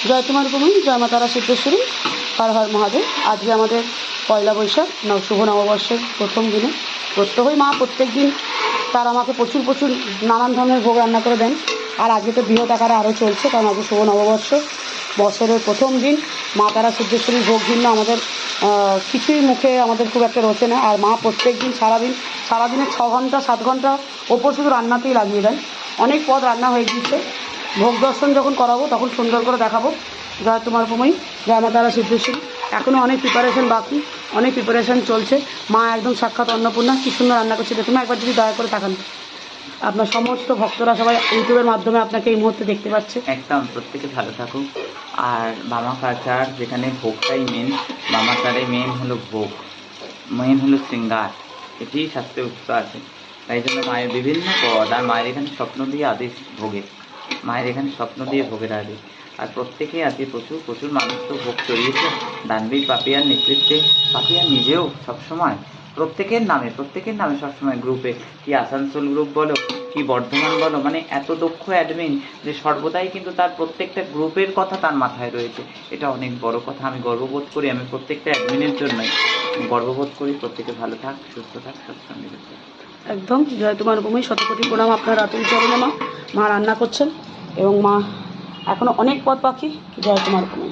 জয় তোমার ভূমি, জয় মা তারা সিদ্ধেশ্বরী, হর হর মহাদেব। আজকে আমাদের পয়লা বৈশাখ শুভ নববর্ষের প্রথম দিনে প্রত্যহই মা প্রত্যেক দিন তার আমাকে প্রচুর প্রচুর নানান ধরনের ভোগ রান্না করে দেন। আর আজকে তো বৃহৎ আকারে আরও চলছে, কারণ আজকে শুভ নববর্ষ, বছরের প্রথম দিন। মা তারা সিদ্ধেশ্বরীর ভোগ ভিন্ন আমাদের কিছুই মুখে আমাদের খুব একটা রোচে না। আর মা প্রত্যেক দিন সারাদিনে 6 ঘন্টা 7 ঘন্টা ওপর শুধু রান্নাতেই লাগিয়ে দেন। অনেক পদ রান্না হয়ে গিয়েছে। ভোগ দর্শন যখন করাবো তখন সুন্দর করে দেখাবো। জয় তোমার ভূমি, জয় মা তারা সিদ্ধেশ্বরী। এখনও অনেক প্রিপারেশন বাকি, অনেক প্রিপারেশন চলছে। মা একদম সাক্ষাৎ অন্নপূর্ণা, কী সুন্দর রান্না করছে দেখুন। একবার যদি দয়া করে তাকান, আপনার সমস্ত ভক্তরা সবাই ইউটিউবের মাধ্যমে আপনাকে এই মুহূর্তে দেখতে পাচ্ছে। একদম প্রত্যেকে ভালো থাকুক। আর মামা কালচার যেখানে ভোগটাই মেন, মামা কারে মেন হলো ভোগ, মেন হলো শৃঙ্গার, এটি শাস্ত্রে উক্ত আছে। তাই জন্য মায়ের বিভিন্ন পদ, আর মায়ের এখানে স্বপ্ন দিয়ে আদেশ ভোগের, মায়ের এখানে স্বপ্ন দিয়ে ভোগের আদেশ। আর প্রত্যেকেই আজকে প্রচুর প্রচুর মানুষ তো ভোগ চড়িয়েছে দানবীর পাপিয়ার নেতৃত্বে। পাপিয়া নিজেও সবসময় প্রত্যেকের নামে সবসময় গ্রুপে, কি আসানসোল গ্রুপ বলো, কি বর্ধমান বলো, মানে এত দক্ষ অ্যাডমিন যে সর্বদাই কিন্তু তার প্রত্যেকটা গ্রুপের কথা তার মাথায় রয়েছে। এটা অনেক বড় কথা, আমি গর্ববোধ করি। আমি প্রত্যেকটা অ্যাডমিনের জন্যই গর্ববোধ করি। প্রত্যেকে ভালো থাক, সুস্থ থাক, সৎসঙ্গে থাক। একদম জয় তোমার ভূমি, শতকোটি প্রণাম আপনার আতুল চরণে। মা রান্না করছেন এবং মা এখনও অনেক পথ বাকি। জয় তোমার ভূমি।